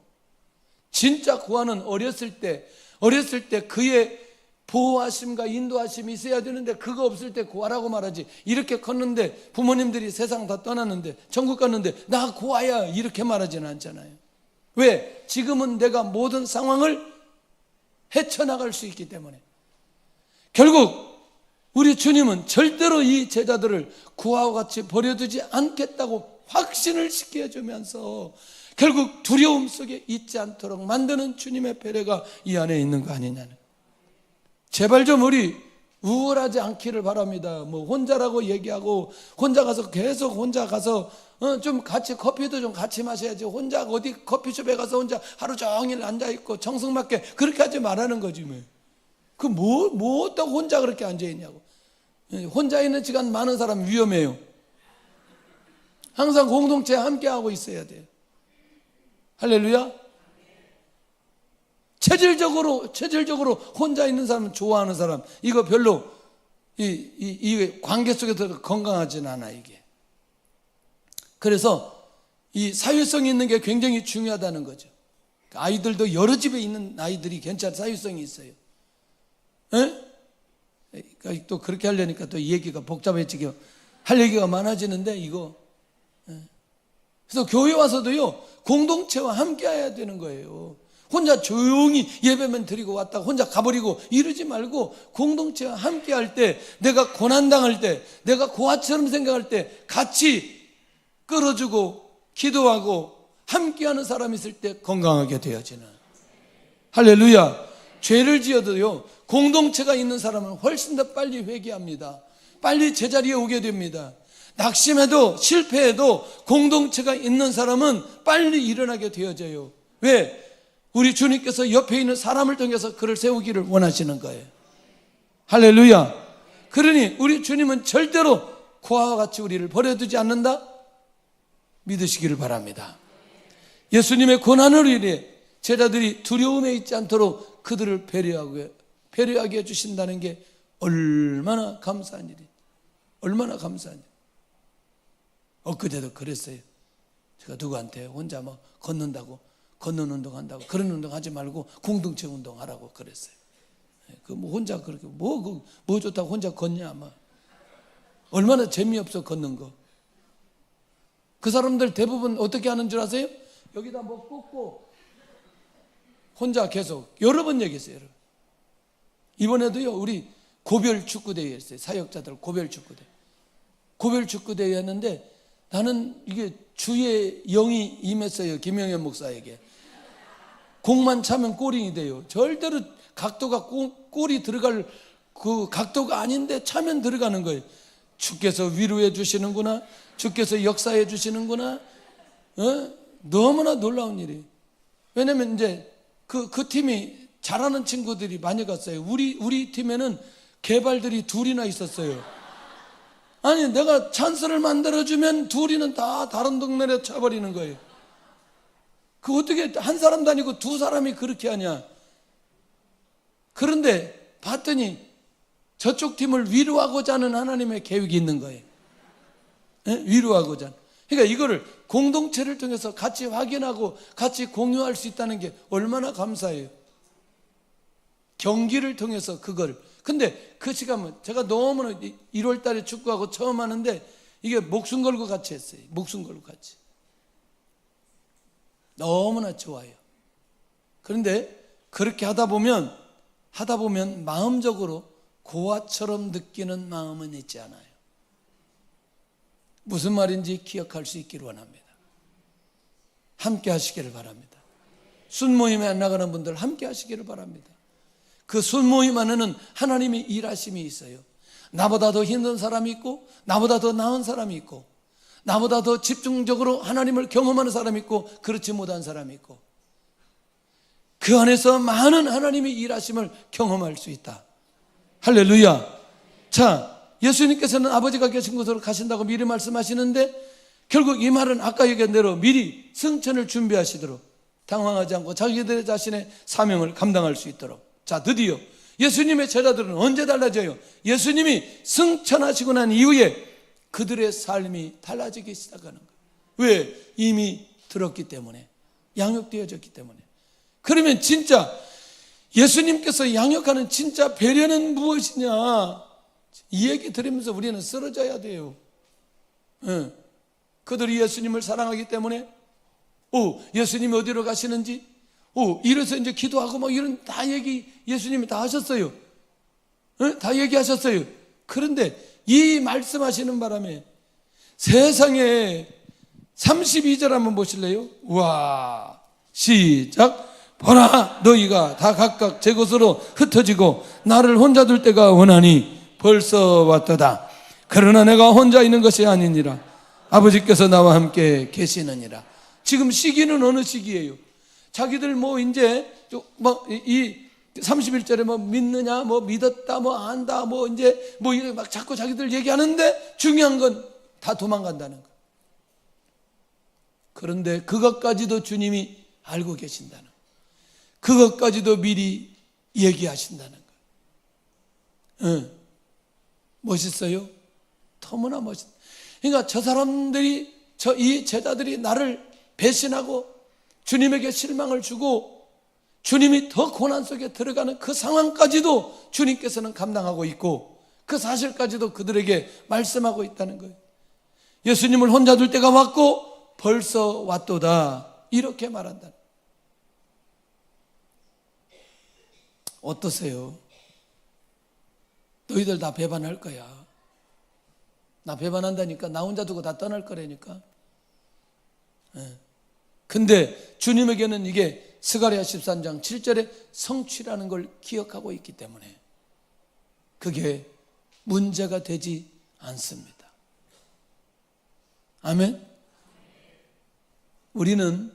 진짜 고아는 어렸을 때 그의 보호하심과 인도하심이 있어야 되는데, 그거 없을 때 고아라고 말하지. 이렇게 컸는데, 부모님들이 세상 다 떠났는데, 천국 갔는데 나 고아야 이렇게 말하지는 않잖아요. 왜? 지금은 내가 모든 상황을 헤쳐나갈 수 있기 때문에. 결국 우리 주님은 절대로 이 제자들을 고아와 같이 버려두지 않겠다고 확신을 시켜주면서 결국 두려움 속에 있지 않도록 만드는 주님의 배려가 이 안에 있는 거 아니냐는. 제발 좀 우리 우울하지 않기를 바랍니다. 뭐 혼자라고 얘기하고 혼자 가서 계속 혼자 가서 좀 같이 커피도 좀 같이 마셔야지. 혼자 어디 커피숍에 가서 혼자 하루 종일 앉아있고 정성맞게 그렇게 하지 말라는 거지. 뭐 어떻다고 혼자 그렇게 앉아있냐고. 혼자 있는 시간 많은 사람 위험해요. 항상 공동체에 함께하고 있어야 돼요. 할렐루야. 체질적으로 혼자 있는 사람은 좋아하는 사람, 이거 별로 이 관계 속에서 건강하진 않아, 이게. 그래서 이 사회성이 있는 게 굉장히 중요하다는 거죠. 아이들도 여러 집에 있는 아이들이 괜찮은 사회성이 있어요. 또 그렇게 하려니까 또 얘기가 복잡해지게 할 얘기가 많아지는데, 이거. 그래서 교회 와서도요, 공동체와 함께 해야 되는 거예요. 혼자 조용히 예배만 드리고 왔다가 혼자 가버리고 이러지 말고, 공동체와 함께 할 때, 내가 고난당할 때, 내가 고아처럼 생각할 때 같이 끌어주고 기도하고 함께하는 사람이 있을 때 건강하게 되어지는. 할렐루야. 죄를 지어도요, 공동체가 있는 사람은 훨씬 더 빨리 회개합니다. 빨리 제자리에 오게 됩니다. 낙심해도 실패해도 공동체가 있는 사람은 빨리 일어나게 되어져요. 왜? 우리 주님께서 옆에 있는 사람을 통해서 그를 세우기를 원하시는 거예요. 할렐루야. 그러니 우리 주님은 절대로 고아와 같이 우리를 버려두지 않는다, 믿으시기를 바랍니다. 예수님의 고난으로 인해 제자들이 두려움에 있지 않도록 그들을 배려하게 해주신다는 게 얼마나 감사한 일이, 얼마나 감사한 일. 엊그제도 그랬어요. 제가 누구한테 혼자 막 걷는 운동한다고, 그런 운동 하지 말고 공동체 운동하라고 그랬어요. 뭐 혼자 그렇게 뭐 좋다고 혼자 걷냐, 막. 얼마나 재미없어 걷는 거. 그 사람들 대부분 어떻게 하는 줄 아세요? 여기다 뭐 꽂고 혼자 계속 여러 번 얘기했어요. 여러분. 이번에도요, 우리 고별 축구대회였어요. 사역자들 고별 축구대회였는데, 나는 이게 주의 영이 임했어요. 김영현 목사에게. 공만 차면 골인이 돼요. 절대로 각도가 골이 들어갈 그 각도가 아닌데 차면 들어가는 거예요. 주께서 위로해 주시는구나, 주께서 역사해 주시는구나. 너무나 놀라운 일이에요. 왜냐면 이제 그 팀이 잘하는 친구들이 많이 갔어요. 우리 팀에는 개발들이 둘이나 있었어요. 아니, 내가 찬스를 만들어주면 둘이는 다 다른 동네로 쳐버리는 거예요. 그 어떻게 한 사람도 아니고 두 사람이 그렇게 하냐. 그런데 봤더니 저쪽 팀을 위로하고자 하는 하나님의 계획이 있는 거예요. 위로하고자. 그러니까 이거를 공동체를 통해서 같이 확인하고 같이 공유할 수 있다는 게 얼마나 감사해요. 경기를 통해서 그걸. 근데 그 시간은 제가 너무나 1월 달에 축구하고 처음 하는데 이게 목숨 걸고 같이 했어요. 목숨 걸고 같이. 너무나 좋아요. 그런데 그렇게 하다 보면 마음적으로 고아처럼 느끼는 마음은 있지 않아요. 무슨 말인지 기억할 수 있기를 원합니다. 함께 하시기를 바랍니다. 순모임에 안 나가는 분들 함께 하시기를 바랍니다. 그 순모임 안에는 하나님의 일하심이 있어요. 나보다 더 힘든 사람이 있고, 나보다 더 나은 사람이 있고, 나보다 더 집중적으로 하나님을 경험하는 사람이 있고, 그렇지 못한 사람이 있고, 그 안에서 많은 하나님의 일하심을 경험할 수 있다. 할렐루야. 자, 예수님께서는 아버지가 계신 곳으로 가신다고 미리 말씀하시는데, 결국 이 말은 아까 얘기한 대로 미리 승천을 준비하시도록, 당황하지 않고 자기들 자신의 사명을 감당할 수 있도록. 자, 드디어 예수님의 제자들은 언제 달라져요? 예수님이 승천하시고 난 이후에 그들의 삶이 달라지기 시작하는 거예요. 왜? 이미 들었기 때문에, 양육되어졌기 때문에. 그러면 진짜 예수님께서 양육하는 진짜 배려는 무엇이냐, 이 얘기 들으면서 우리는 쓰러져야 돼요. 그들이 예수님을 사랑하기 때문에, 예수님이 어디로 가시는지, 이래서 이제 기도하고 막 이런 다 얘기 예수님이 다 하셨어요. 다 얘기하셨어요. 그런데 이 말씀하시는 바람에 세상에 32절 한번 보실래요? 와, 시작. 보라, 너희가 다 각각 제 곳으로 흩어지고 나를 혼자 둘 때가 원하니 벌써 왔도다. 그러나 내가 혼자 있는 것이 아니니라. 아버지께서 나와 함께 계시느니라. 지금 시기는 어느 시기예요? 자기들 이제 이 31절에 믿느냐, 믿었다, 안다, 이제 이렇게 막 자꾸 자기들 얘기하는데 중요한 건 다 도망간다는 거. 그런데 그것까지도 주님이 알고 계신다는 거. 그것까지도 미리 얘기하신다는 거. 멋있어요? 너무나 멋있다. 그러니까 저 사람들이, 이 제자들이 나를 배신하고 주님에게 실망을 주고 주님이 더 고난 속에 들어가는 그 상황까지도 주님께서는 감당하고 있고, 그 사실까지도 그들에게 말씀하고 있다는 거예요. 예수님을 혼자 둘 때가 왔고 벌써 왔도다, 이렇게 말한다. 어떠세요? 너희들 다 배반할 거야. 나 배반한다니까. 나 혼자 두고 다 떠날 거라니까. 근데 주님에게는 이게 스가랴 13장 7절에 성취라는 걸 기억하고 있기 때문에 그게 문제가 되지 않습니다. 아멘. 우리는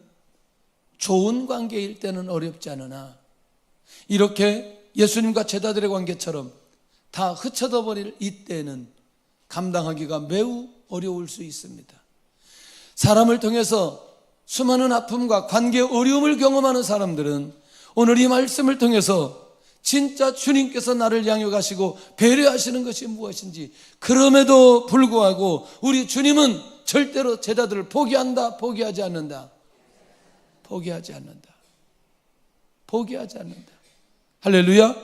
좋은 관계일 때는 어렵지 않으나 이렇게 예수님과 제자들의 관계처럼 다 흩어져 버릴 이때는 감당하기가 매우 어려울 수 있습니다. 사람을 통해서 수많은 아픔과 관계 어려움을 경험하는 사람들은 오늘 이 말씀을 통해서 진짜 주님께서 나를 양육하시고 배려하시는 것이 무엇인지, 그럼에도 불구하고 우리 주님은 절대로 제자들을 포기한다, 포기하지 않는다. 포기하지 않는다. 포기하지 않는다. 할렐루야.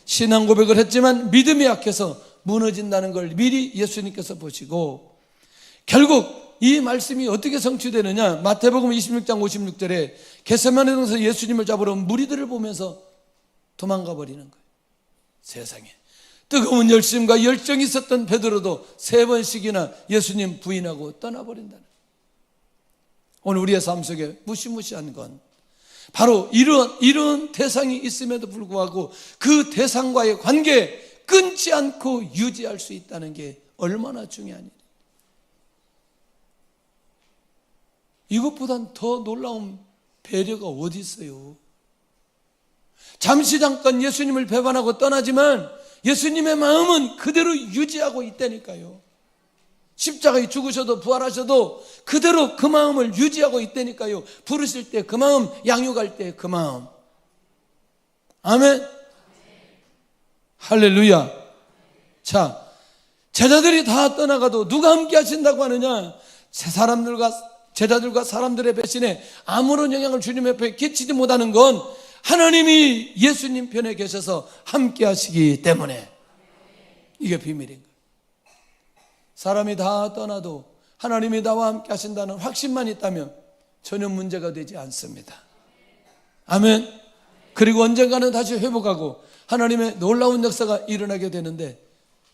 신앙 고백을 했지만 믿음이 약해서 무너진다는 걸 미리 예수님께서 보시고, 결국 이 말씀이 어떻게 성취되느냐, 마태복음 26장 56절에 겟세마네 동산에서 예수님을 잡으러 무리들을 보면서 도망가 버리는 거예요. 세상에 뜨거운 열심과 열정이 있었던 베드로도 3번씩이나 예수님 부인하고 떠나버린다는 거예요. 오늘 우리의 삶 속에 무시무시한 건 바로 이런 대상이 있음에도 불구하고 그 대상과의 관계 끊지 않고 유지할 수 있다는 게 얼마나 중요한 일이에요. 이것보단 더 놀라운 배려가 어디 있어요? 잠시 잠깐 예수님을 배반하고 떠나지만 예수님의 마음은 그대로 유지하고 있다니까요. 십자가에 죽으셔도 부활하셔도 그대로 그 마음을 유지하고 있다니까요. 부르실 때 그 마음, 양육할 때 그 마음. 아멘. 할렐루야. 자, 제자들이 다 떠나가도 누가 함께 하신다고 하느냐? 제자들과 사람들의 배신에 아무런 영향을 주님 옆에 끼치지 못하는 건 하나님이 예수님 편에 계셔서 함께 하시기 때문에, 이게 비밀인 거예요. 사람이 다 떠나도 하나님이 나와 함께 하신다는 확신만 있다면 전혀 문제가 되지 않습니다. 아멘. 그리고 언젠가는 다시 회복하고 하나님의 놀라운 역사가 일어나게 되는데,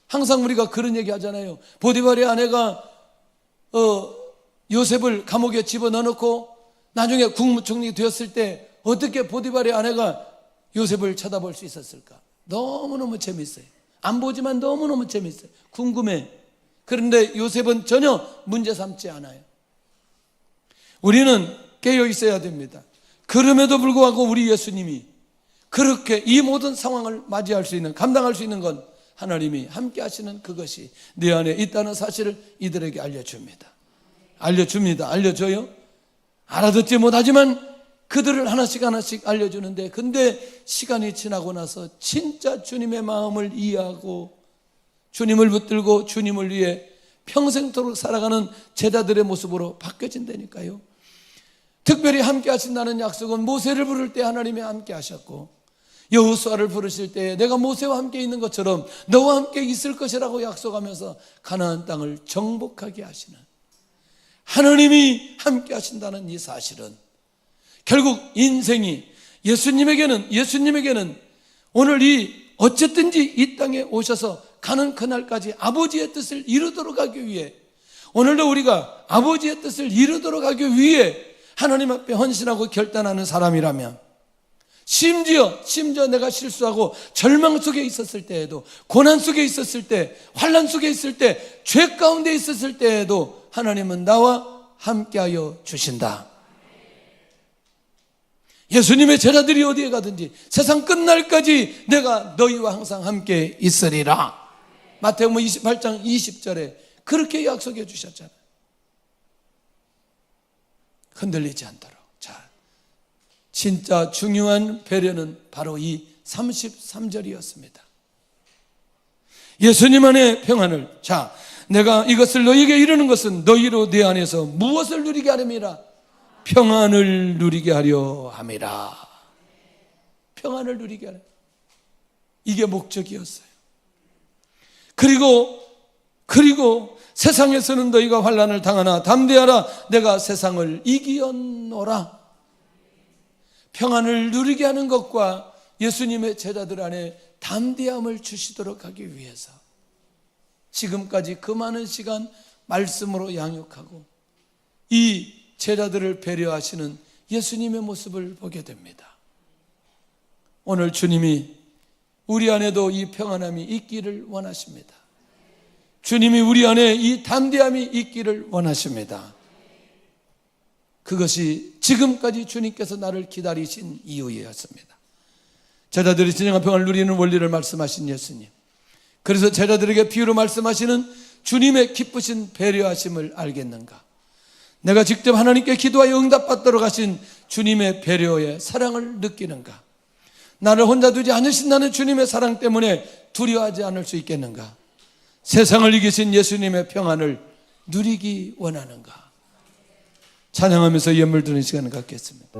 항상 우리가 그런 얘기 하잖아요. 보디발의 아내가 요셉을 감옥에 집어넣어놓고 나중에 국무총리 되었을 때 어떻게 보디발의 아내가 요셉을 쳐다볼 수 있었을까? 너무너무 재밌어요. 안 보지만 너무너무 재밌어요. 궁금해. 그런데 요셉은 전혀 문제 삼지 않아요. 우리는 깨어 있어야 됩니다. 그럼에도 불구하고 우리 예수님이 그렇게 이 모든 상황을 맞이할 수 있는, 감당할 수 있는 건 하나님이 함께 하시는 그것이 내 안에 있다는 사실을 이들에게 알려줍니다. 알려줘요. 알아듣지 못하지만 그들을 하나씩 하나씩 알려주는데, 근데 시간이 지나고 나서 진짜 주님의 마음을 이해하고 주님을 붙들고 주님을 위해 평생토록 살아가는 제자들의 모습으로 바뀌어진다니까요. 특별히 함께 하신다는 약속은 모세를 부를 때 하나님이 함께 하셨고, 여호수아를 부르실 때 내가 모세와 함께 있는 것처럼 너와 함께 있을 것이라고 약속하면서 가나안 땅을 정복하게 하시는 하나님이 함께 하신다는 이 사실은 결국 인생이 예수님에게는 오늘 어쨌든지 이 땅에 오셔서 가는 그날까지 아버지의 뜻을 이루도록 하기 위해, 오늘도 우리가 아버지의 뜻을 이루도록 하기 위해 하나님 앞에 헌신하고 결단하는 사람이라면, 심지어 내가 실수하고 절망 속에 있었을 때에도, 고난 속에 있었을 때, 환난 속에 있을 때, 죄 가운데 있었을 때에도 하나님은 나와 함께하여 주신다. 예수님의 제자들이 어디에 가든지 세상 끝날까지 내가 너희와 항상 함께 있으리라. 마태복음 28장 20절에 그렇게 약속해 주셨잖아요. 흔들리지 않도록. 자, 진짜 중요한 배려는 바로 이 33절이었습니다. 예수님 안에 평안을, 자, 내가 이것을 너희에게 이르는 것은 너희로 내 안에서 무엇을 누리게 하렵니라? 평안을 누리게 하려 함이라. 평안을 누리게 하려. 이게 목적이었어요. 그리고 세상에서는 너희가 환난을 당하나 담대하라, 내가 세상을 이기었노라. 평안을 누리게 하는 것과 예수님의 제자들 안에 담대함을 주시도록 하기 위해서 지금까지 그 많은 시간 말씀으로 양육하고 이 제자들을 배려하시는 예수님의 모습을 보게 됩니다. 오늘 주님이 우리 안에도 이 평안함이 있기를 원하십니다. 주님이 우리 안에 이 담대함이 있기를 원하십니다. 그것이 지금까지 주님께서 나를 기다리신 이유였습니다. 제자들이 진정한 평안을 누리는 원리를 말씀하신 예수님, 그래서 제자들에게 비유로 말씀하시는 주님의 기쁘신 배려하심을 알겠는가? 내가 직접 하나님께 기도하여 응답받도록 하신 주님의 배려의 사랑을 느끼는가? 나를 혼자 두지 않으신다는 주님의 사랑 때문에 두려워하지 않을 수 있겠는가? 세상을 이기신 예수님의 평안을 누리기 원하는가? 찬양하면서 예물 드리는 시간을 갖겠습니다.